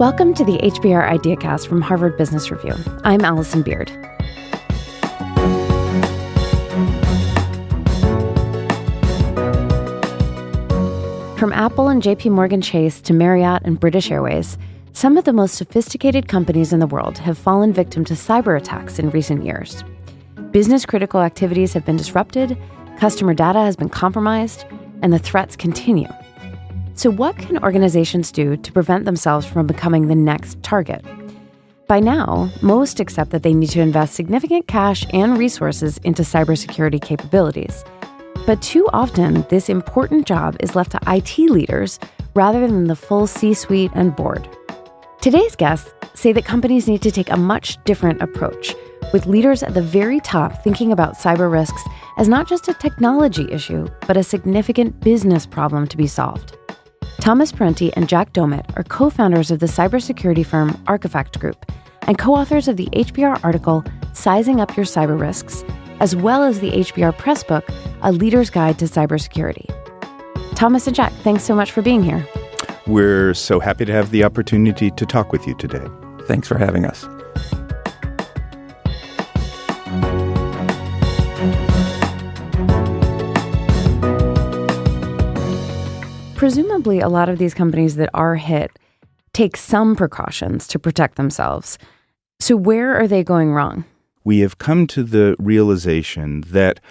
Welcome to the HBR IdeaCast from Harvard Business Review. I'm Allison Beard. From Apple and JP Morgan Chase to Marriott and British Airways, some of the most sophisticated companies in the world have fallen victim to cyber attacks in recent years. Business-critical activities have been disrupted, customer data has been compromised, and the threats continue. So what can organizations do to prevent themselves from becoming the next target? By now, most accept that they need to invest significant cash and resources into cybersecurity capabilities. But too often, this important job is left to IT leaders rather than the full C-suite and board. Today's guests say that companies need to take a much different approach, with leaders at the very top thinking about cyber risks as not just a technology issue, but a significant business problem to be solved. Thomas Parenti and Jack Domit are co-founders of the cybersecurity firm Artifact Group and co-authors of the HBR article, Sizing Up Your Cyber Risks, as well as the HBR press book, A Leader's Guide to Cybersecurity. Thomas and Jack, thanks so much for being here. We're so happy to have the opportunity to talk with you today. Thanks for having us. Presumably, a lot of these companies that are hit take some precautions to protect themselves. So where are they going wrong? We have come to the realization that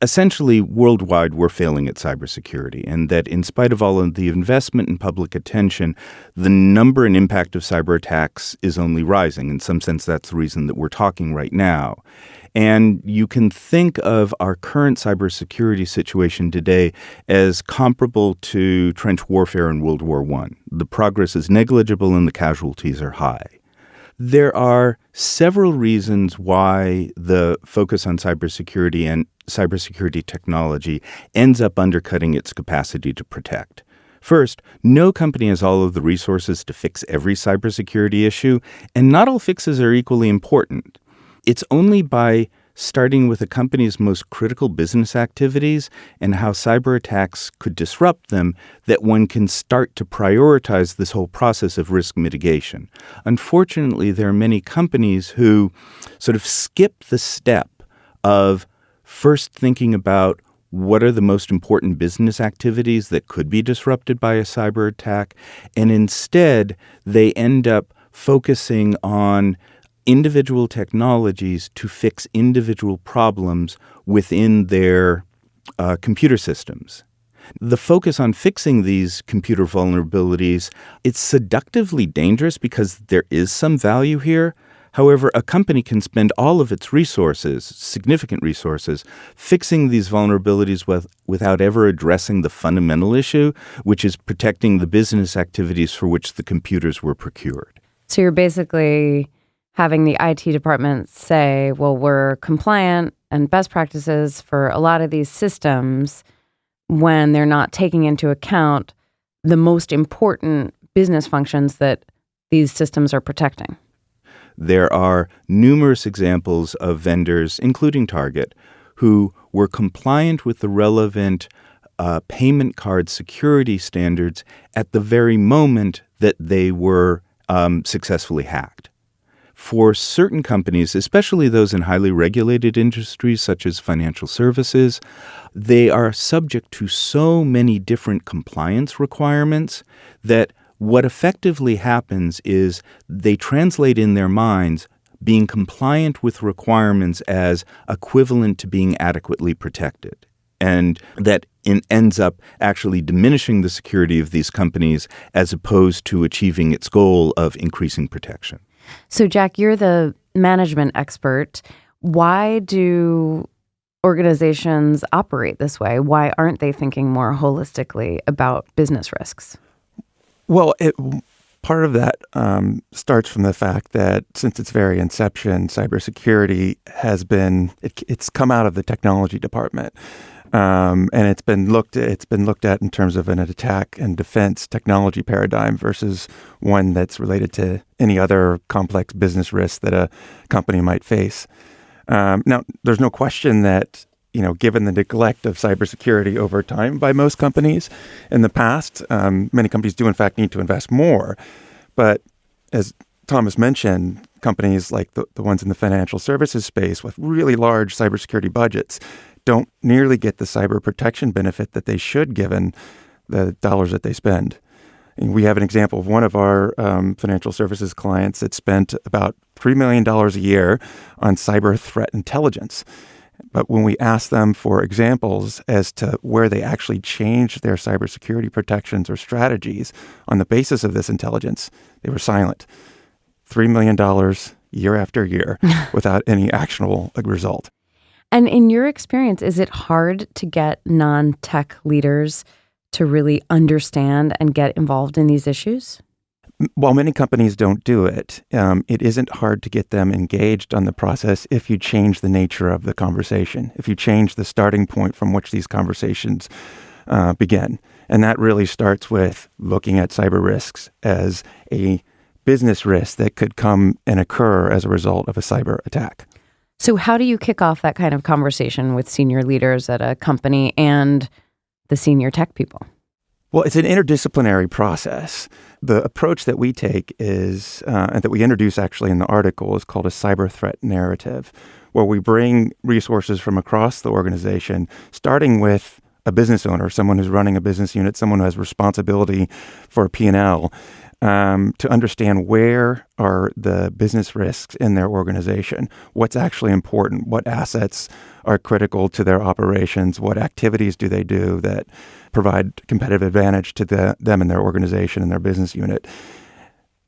essentially worldwide we're failing at cybersecurity, and that in spite of all of the investment and public attention, the number and impact of cyber attacks is only rising. In some sense, that's the reason that we're talking right now. And you can think of our current cybersecurity situation today as comparable to trench warfare in World War I. The progress is negligible and the casualties are high. There are several reasons why the focus on cybersecurity and cybersecurity technology ends up undercutting its capacity to protect. First, no company has all of the resources to fix every cybersecurity issue, and not all fixes are equally important. It's only by starting with a company's most critical business activities and how cyber attacks could disrupt them that one can start to prioritize this whole process of risk mitigation. Unfortunately, there are many companies who sort of skip the step of first thinking about what are the most important business activities that could be disrupted by a cyber attack, and instead they end up focusing on individual technologies to fix individual problems within their computer systems. The focus on fixing these computer vulnerabilities, it's seductively dangerous because there is some value here. However, a company can spend all of its resources, significant resources, fixing these vulnerabilities without ever addressing the fundamental issue, which is protecting the business activities for which the computers were procured. So you're basically having the IT department say, well, we're compliant and best practices for a lot of these systems when they're not taking into account the most important business functions that these systems are protecting. There are numerous examples of vendors, including Target, who were compliant with the relevant payment card security standards at the very moment that they were successfully hacked. For certain companies, especially those in highly regulated industries such as financial services, they are subject to so many different compliance requirements that what effectively happens is they translate in their minds being compliant with requirements as equivalent to being adequately protected. And that ends up actually diminishing the security of these companies as opposed to achieving its goal of increasing protection. So, Jack, you're the management expert. Why do organizations operate this way? Why aren't they thinking more holistically about business risks? Well, part of that starts from the fact that since its very inception, cybersecurity has been it's come out of the technology department, and it's been looked at in terms of an attack and defense technology paradigm versus one that's related to any other complex business risk that a company might face. Now, there's no question that given the neglect of cybersecurity over time by most companies in the past, many companies do in fact need to invest more. But as Thomas mentioned, companies like the ones in the financial services space with really large cybersecurity budgets don't nearly get the cyber protection benefit that they should given the dollars that they spend. And we have an example of one of our financial services clients that spent about $3 million a year on cyber threat intelligence. But when we asked them for examples as to where they actually changed their cybersecurity protections or strategies on the basis of this intelligence, they were silent. $3 million year after year without any actionable result. And in your experience, is it hard to get non-tech leaders to really understand and get involved in these issues? While many companies don't do it, it isn't hard to get them engaged on the process if you change the nature of the conversation, if you change the starting point from which these conversations begin. And that really starts with looking at cyber risks as a business risk that could come and occur as a result of a cyber attack. So how do you kick off that kind of conversation with senior leaders at a company and the senior tech people? Well, it's an interdisciplinary process. The approach that we take is, and that we introduce actually in the article, is called a cyber threat narrative, where we bring resources from across the organization, starting with a business owner, someone who's running a business unit, someone who has responsibility for a P&L, to understand where are the business risks in their organization, what's actually important, what assets are critical to their operations, what activities do they do that provide competitive advantage to them and their organization and their business unit.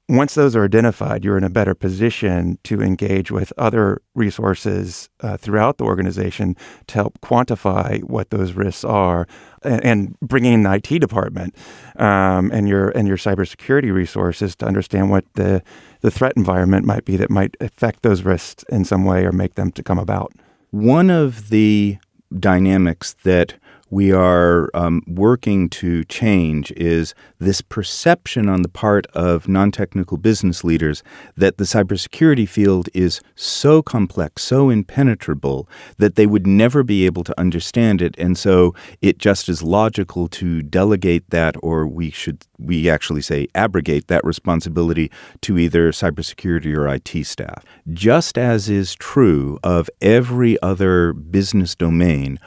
Once those are identified, you're in a better position to engage with other resources throughout the organization to help quantify what those risks are, and bringing in the IT department and your cybersecurity resources to understand what the threat environment might be that might affect those risks in some way or make them to come about. One of the dynamics that we are working to change is this perception on the part of non-technical business leaders that the cybersecurity field is so complex, so impenetrable, that they would never be able to understand it. And so it just is logical to delegate that, or we actually say abrogate that responsibility to either cybersecurity or IT staff. Just as is true of every other business domain,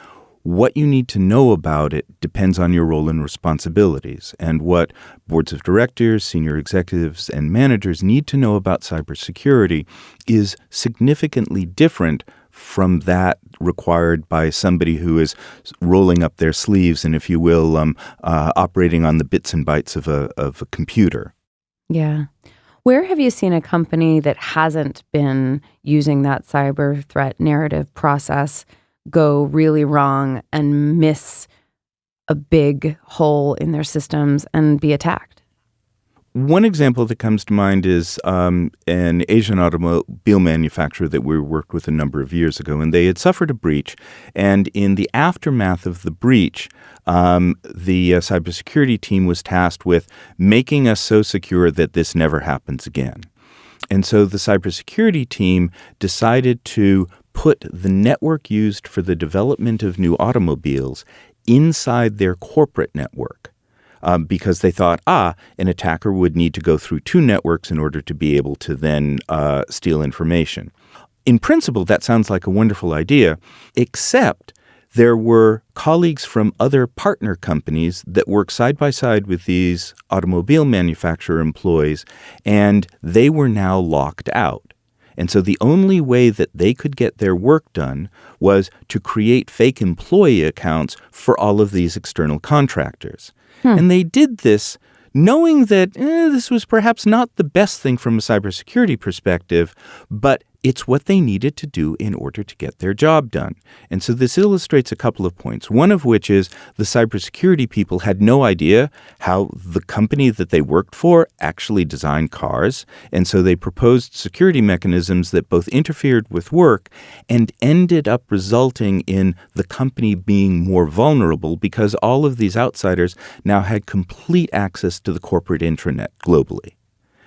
what you need to know about it depends on your role and responsibilities. And what boards of directors, senior executives, and managers need to know about cybersecurity is significantly different from that required by somebody who is rolling up their sleeves and, if you will, operating on the bits and bytes of a computer. Yeah. Where have you seen a company that hasn't been using that cyber threat narrative process go really wrong and miss a big hole in their systems and be attacked? One example that comes to mind is an Asian automobile manufacturer that we worked with a number of years ago, and they had suffered a breach. And in the aftermath of the breach, the cybersecurity team was tasked with making us so secure that this never happens again. And so the cybersecurity team decided to put the network used for the development of new automobiles inside their corporate network because they thought, an attacker would need to go through two networks in order to be able to then steal information. In principle, that sounds like a wonderful idea, except there were colleagues from other partner companies that work side by side with these automobile manufacturer employees, and they were now locked out. And so the only way that they could get their work done was to create fake employee accounts for all of these external contractors. And they did this knowing that this was perhaps not the best thing from a cybersecurity perspective, but it's what they needed to do in order to get their job done. And so this illustrates a couple of points, one of which is the cybersecurity people had no idea how the company that they worked for actually designed cars. And so they proposed security mechanisms that both interfered with work and ended up resulting in the company being more vulnerable because all of these outsiders now had complete access to the corporate intranet globally.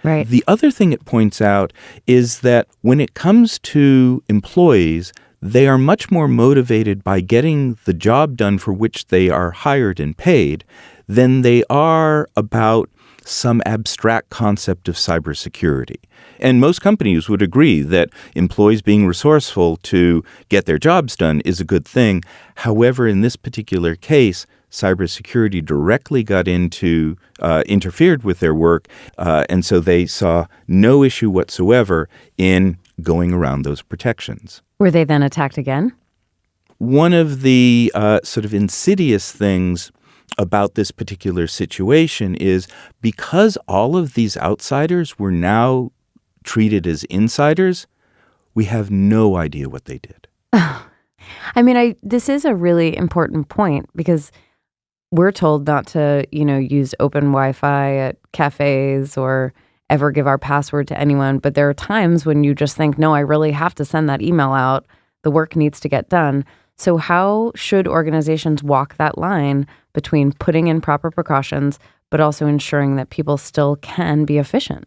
Right. The other thing it points out is that when it comes to employees, they are much more motivated by getting the job done for which they are hired and paid than they are about some abstract concept of cybersecurity. And most companies would agree that employees being resourceful to get their jobs done is a good thing. However, in this particular case, cybersecurity directly interfered with their work, and so they saw no issue whatsoever in going around those protections. Were they then attacked again? One of the sort of insidious things about this particular situation is because all of these outsiders were now treated as insiders, we have no idea what they did. I mean, this is a really important point because we're told not to, use open Wi-Fi at cafes or ever give our password to anyone. But there are times when you just think, no, I really have to send that email out. The work needs to get done. So how should organizations walk that line between putting in proper precautions, but also ensuring that people still can be efficient?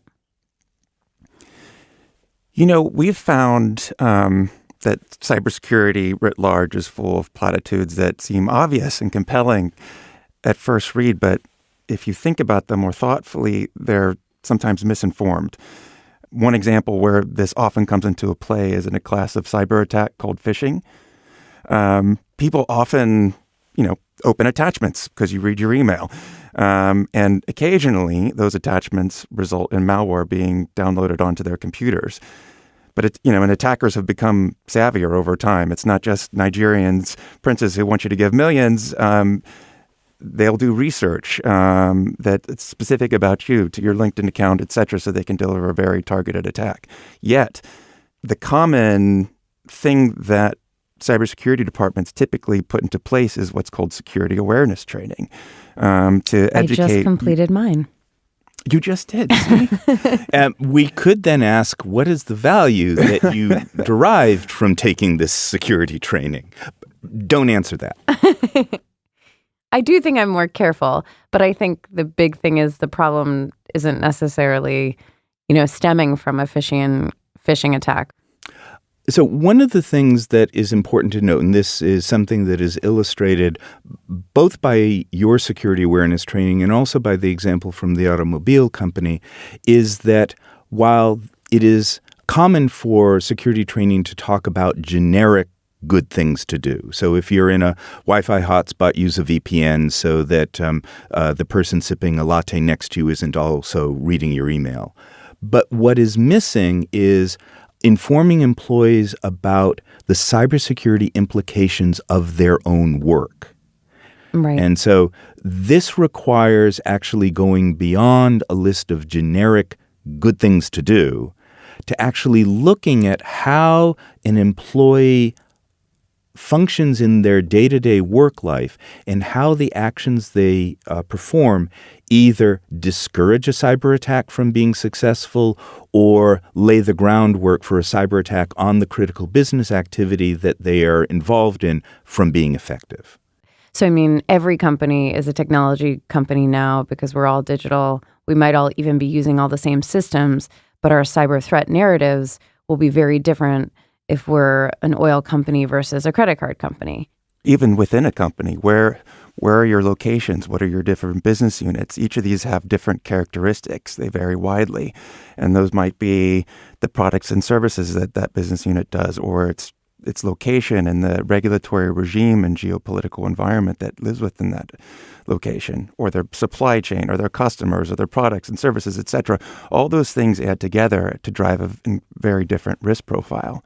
We've found that cybersecurity writ large is full of platitudes that seem obvious and compelling at first read, but if you think about them more thoughtfully, they're sometimes misinformed. One example where this often comes into play is in a class of cyber attack called phishing. People often, open attachments because you read your email. And occasionally those attachments result in malware being downloaded onto their computers. But and attackers have become savvier over time. It's not just Nigerians, princes who want you to give millions. They'll do research that's specific about you, to your LinkedIn account, et cetera, so they can deliver a very targeted attack. Yet, the common thing that cybersecurity departments typically put into place is what's called security awareness training to educate. I just completed mine. You just did. We could then ask, what is the value that you derived from taking this security training? Don't answer that. I do think I'm more careful, but I think the big thing is the problem isn't necessarily, stemming from a phishing attack. So one of the things that is important to note, and this is something that is illustrated both by your security awareness training and also by the example from the automobile company, is that while it is common for security training to talk about generic good things to do. So if you're in a Wi-Fi hotspot, use a VPN so that the person sipping a latte next to you isn't also reading your email. But what is missing is informing employees about the cybersecurity implications of their own work. Right. And so this requires actually going beyond a list of generic good things to do to actually looking at how an employee functions in their day-to-day work life and how the actions they perform either discourage a cyber attack from being successful or lay the groundwork for a cyber attack on the critical business activity that they are involved in from being effective. So, I mean, every company is a technology company now because we're all digital. We might all even be using all the same systems, but our cyber threat narratives will be very different if we're an oil company versus a credit card company. Even within a company, where are your locations? What are your different business units? Each of these have different characteristics. They vary widely. And those might be the products and services that business unit does, or its location and the regulatory regime and geopolitical environment that lives within that location, or their supply chain, or their customers, or their products and services, et cetera. All those things add together to drive a very different risk profile.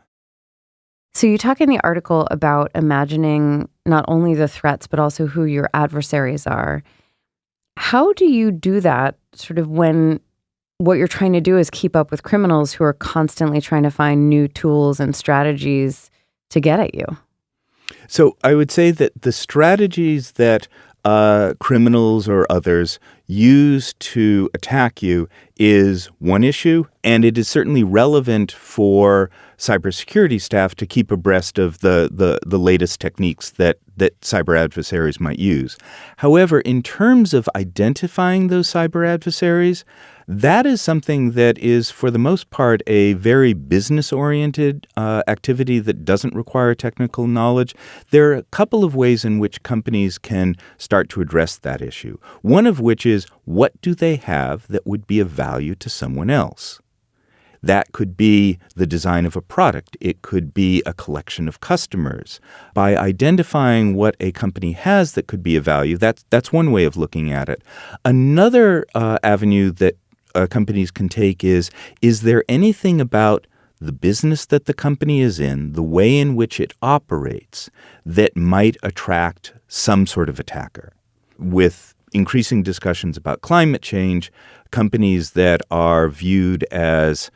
So you talk in the article about imagining not only the threats, but also who your adversaries are. How do you do that sort of when what you're trying to do is keep up with criminals who are constantly trying to find new tools and strategies to get at you? So I would say that the strategies that criminals or others use to attack you is one issue, and it is certainly relevant for cybersecurity staff to keep abreast of the latest techniques that cyber adversaries might use. However, in terms of identifying those cyber adversaries, that is something that is, for the most part, a very business-oriented activity that doesn't require technical knowledge. There are a couple of ways in which companies can start to address that issue. One of which is, what do they have that would be of value to someone else? That could be the design of a product. It could be a collection of customers. By identifying what a company has that could be of value, that's one way of looking at it. Another avenue that companies can take is there anything about the business that the company is in, the way in which it operates, that might attract some sort of attacker? With increasing discussions about climate change, companies that are viewed as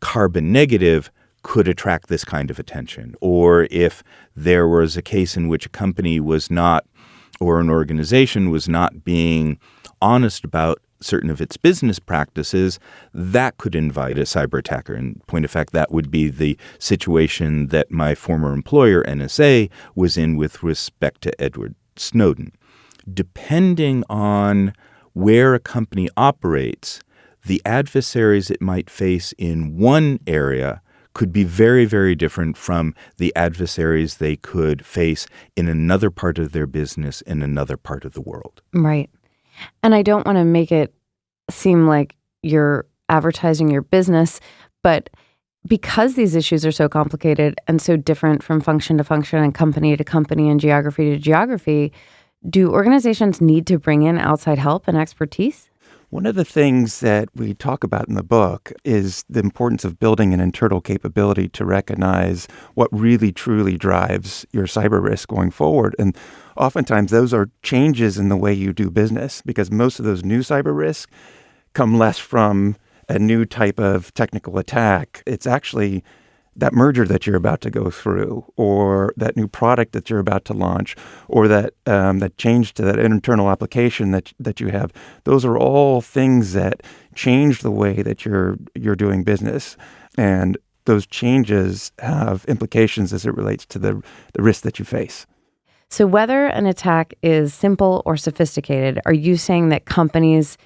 carbon negative could attract this kind of attention. Or if there was a case in which a company was not, or an organization was not being honest about certain of its business practices, that could invite a cyber attacker. In point of fact, that would be the situation that my former employer, NSA, was in with respect to Edward Snowden. Depending on where a company operates, the adversaries it might face in one area could be very, very different from the adversaries they could face in another part of their business in another part of the world. Right. And I don't want to make it seem like you're advertising your business, but because these issues are so complicated and so different from function to function and company to company and geography to geography, do organizations need to bring in outside help and expertise? One of the things that we talk about in the book is the importance of building an internal capability to recognize what really truly drives your cyber risk going forward. And oftentimes those are changes in the way you do business, because most of those new cyber risks come less from a new type of technical attack. It's actually that merger that you're about to go through, or that new product that you're about to launch, or that change to that internal application that you have. Those are all things that change the way that you're doing business, and those changes have implications as it relates to the risk that you face. So whether an attack is simple or sophisticated, are you saying that companies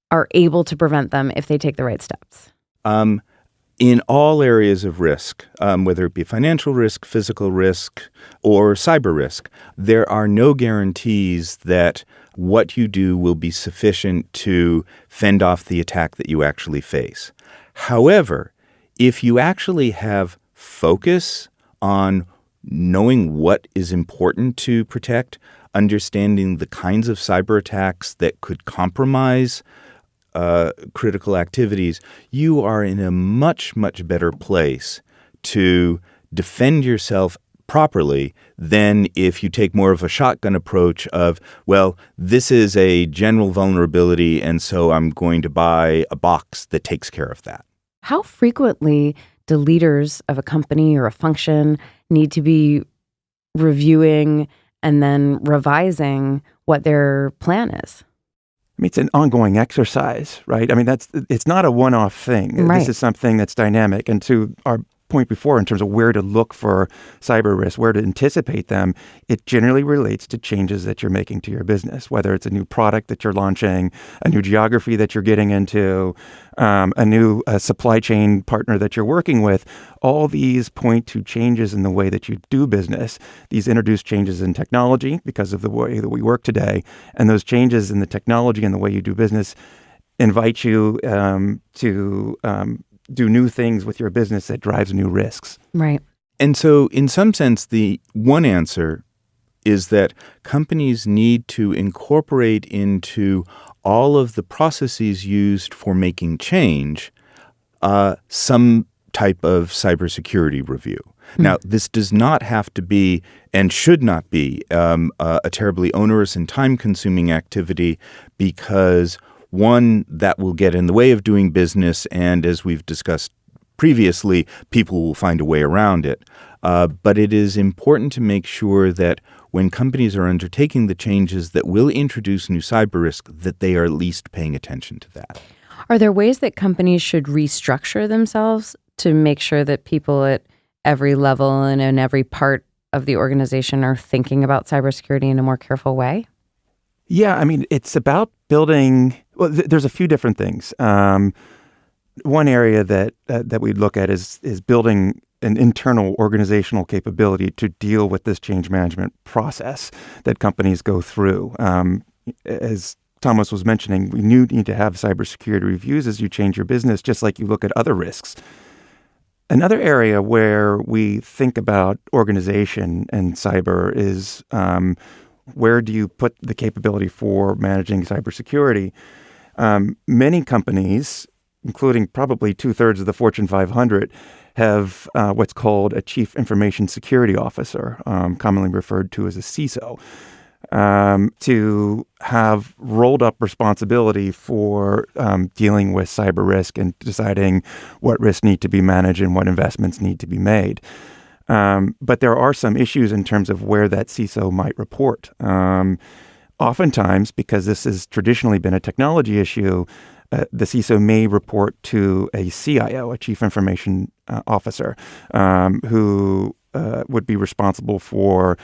are able to prevent them if they take the right steps? In all areas of risk, whether it be financial risk, physical risk, or cyber risk, there are no guarantees that what you do will be sufficient to fend off the attack that you actually face. However, if you actually have focus on knowing what is important to protect, understanding the kinds of cyber attacks that could compromise critical activities, you are in a much, much better place to defend yourself properly than if you take more of a shotgun approach of, well, this is a general vulnerability, and so I'm going to buy a box that takes care of that. How frequently do leaders of a company or a function need to be reviewing and then revising what their plan is? I mean, it's an ongoing exercise, right? I mean, it's not a one-off thing. Right. This is something that's dynamic. And to our point before, in terms of where to look for cyber risks, where to anticipate them, it generally relates to changes that you're making to your business, whether it's a new product that you're launching, a new geography that you're getting into, a new supply chain partner that you're working with. All these point to changes in the way that you do business. These introduce changes in technology because of the way that we work today. And those changes in the technology and the way you do business invite you to do new things with your business that drives new risks. Right. And so in some sense, the one answer is that companies need to incorporate into all of the processes used for making change some type of cybersecurity review. Now, this does not have to be and should not be a terribly onerous and time-consuming activity, because one, that will get in the way of doing business, and as we've discussed previously, people will find a way around it. But it is important to make sure that when companies are undertaking the changes that will introduce new cyber risk, that they are at least paying attention to that. Are there ways that companies should restructure themselves to make sure that people at every level and in every part of the organization are thinking about cybersecurity in a more careful way? Yeah, I mean, it's about building. Well, there's a few different things. One area that we look at is building an internal organizational capability to deal with this change management process that companies go through. As Thomas was mentioning, we need to have cybersecurity reviews as you change your business, just like you look at other risks. Another area where we think about organization and cyber is where do you put the capability for managing cybersecurity? Many companies, including probably 2/3 of the Fortune 500, have what's called a Chief Information Security Officer, commonly referred to as a CISO, to have rolled up responsibility for dealing with cyber risk and deciding what risks need to be managed and what investments need to be made. But there are some issues in terms of where that CISO might report. Oftentimes, because this has traditionally been a technology issue, the CISO may report to a CIO, a Chief Information Officer, who would be responsible for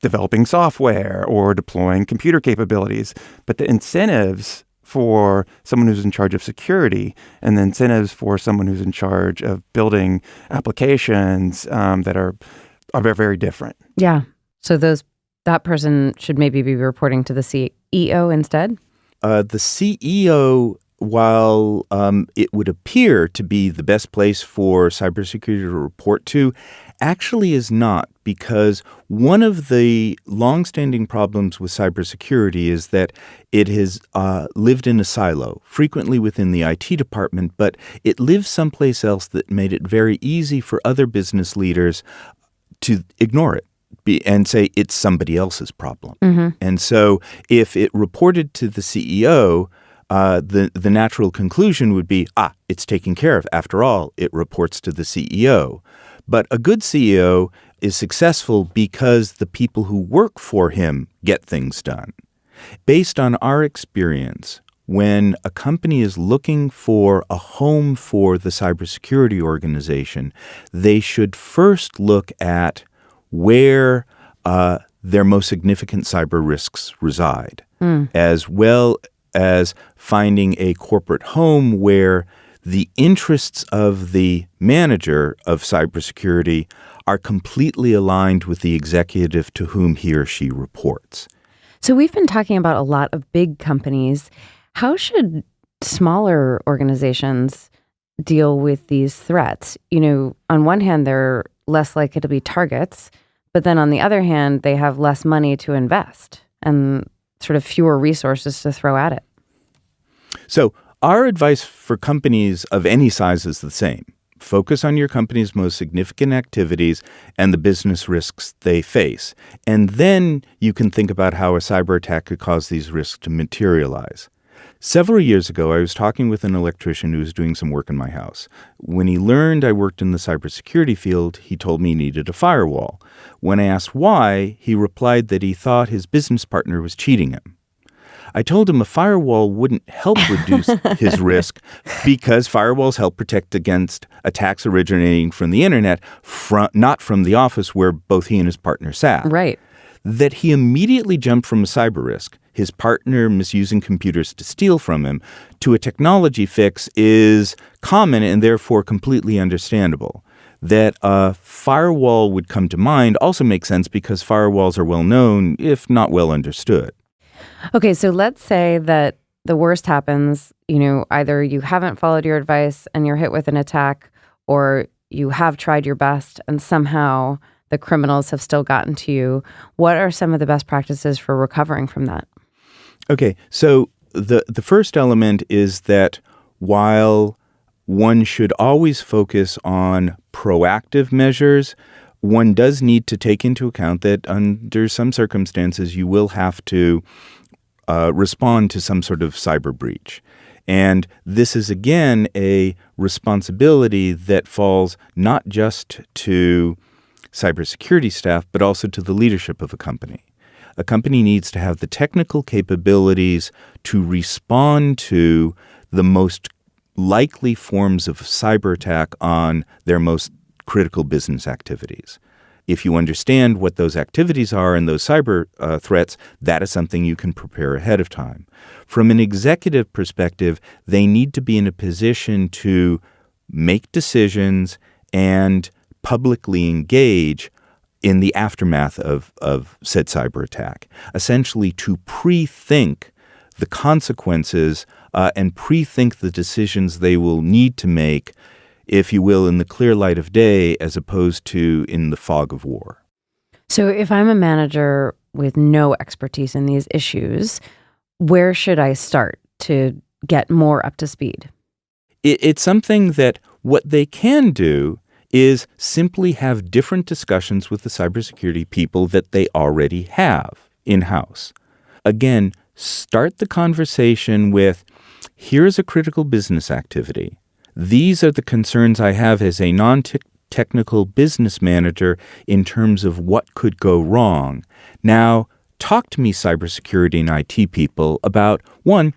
developing software or deploying computer capabilities. But the incentives for someone who's in charge of security and the incentives for someone who's in charge of building applications that are very, very different. Yeah. So that person should maybe be reporting to the CEO instead? The CEO, while it would appear to be the best place for cybersecurity to report to, actually is not, because one of the longstanding problems with cybersecurity is that it has lived in a silo, frequently within the IT department, but it lives someplace else that made it very easy for other business leaders to ignore it and say it's somebody else's problem. Mm-hmm. And so if it reported to the CEO, the natural conclusion would be, it's taken care of. After all, it reports to the CEO. But a good CEO is successful because the people who work for him get things done. Based on our experience, when a company is looking for a home for the cybersecurity organization, they should first look at where their most significant cyber risks reside, as well as finding a corporate home where the interests of the manager of cybersecurity are completely aligned with the executive to whom he or she reports. So we've been talking about a lot of big companies. How should smaller organizations deal with these threats? On one hand, they're less likely to be targets, but then on the other hand, they have less money to invest and sort of fewer resources to throw at it. So our advice for companies of any size is the same. Focus on your company's most significant activities and the business risks they face. And then you can think about how a cyber attack could cause these risks to materialize. Several years ago, I was talking with an electrician who was doing some work in my house. When he learned I worked in the cybersecurity field, he told me he needed a firewall. When I asked why, he replied that he thought his business partner was cheating him. I told him a firewall wouldn't help reduce his risk because firewalls help protect against attacks originating from the internet, not from the office where both he and his partner sat. Right. That he immediately jumped from a cyber risk, his partner misusing computers to steal from him, to a technology fix is common and therefore completely understandable. That a firewall would come to mind also makes sense because firewalls are well known, if not well understood. Okay, so let's say that the worst happens, either you haven't followed your advice and you're hit with an attack, or you have tried your best and somehow the criminals have still gotten to you. What are some of the best practices for recovering from that? Okay, so the first element is that while one should always focus on proactive measures, one does need to take into account that under some circumstances you will have to respond to some sort of cyber breach. And this is, again, a responsibility that falls not just to cybersecurity staff, but also to the leadership of a company. A company needs to have the technical capabilities to respond to the most likely forms of cyber attack on their most critical business activities. If you understand what those activities are and those cyber threats, that is something you can prepare ahead of time. From an executive perspective, they need to be in a position to make decisions and publicly engage in the aftermath of said cyber attack, essentially to pre-think the consequences and pre-think the decisions they will need to make, if you will, in the clear light of day as opposed to in the fog of war. So if I'm a manager with no expertise in these issues, where should I start to get more up to speed? It's something that what they can do is simply have different discussions with the cybersecurity people that they already have in-house. Again, start the conversation with, here's a critical business activity. These are the concerns I have as a non-technical business manager in terms of what could go wrong. Now, talk to me, cybersecurity and IT people, about, one,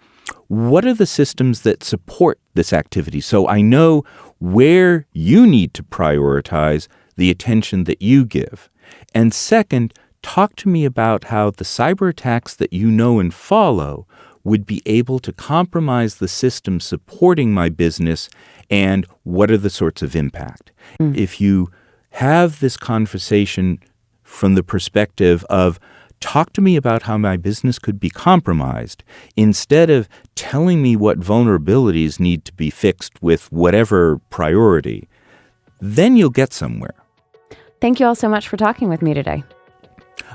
what are the systems that support this activity? So I know where you need to prioritize the attention that you give. And second, talk to me about how the cyber attacks that you know and follow would be able to compromise the system supporting my business, and what are the sorts of impact. If you have this conversation from the perspective of, talk to me about how my business could be compromised, instead of telling me what vulnerabilities need to be fixed with whatever priority, then you'll get somewhere. Thank you all so much for talking with me today.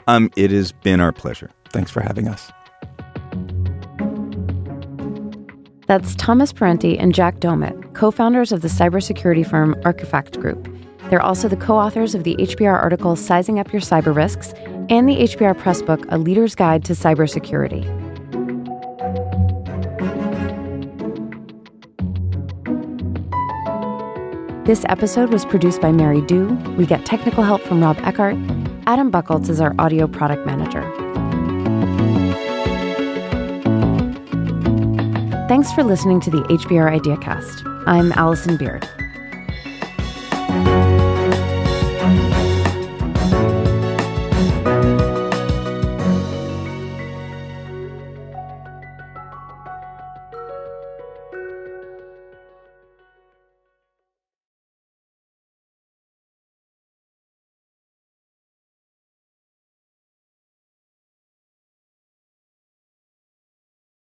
It has been our pleasure. Thanks for having us. That's Thomas Parenti and Jack Domit, co-founders of the cybersecurity firm Archifact Group. They're also the co-authors of the HBR article Sizing Up Your Cyber Risks and the HBR Press book, A Leader's Guide to Cybersecurity. This episode was produced by Mary Du. We get technical help from Rob Eckhart. Adam Buckholtz is our audio product manager. Thanks for listening to the HBR IdeaCast. I'm Allison Beard.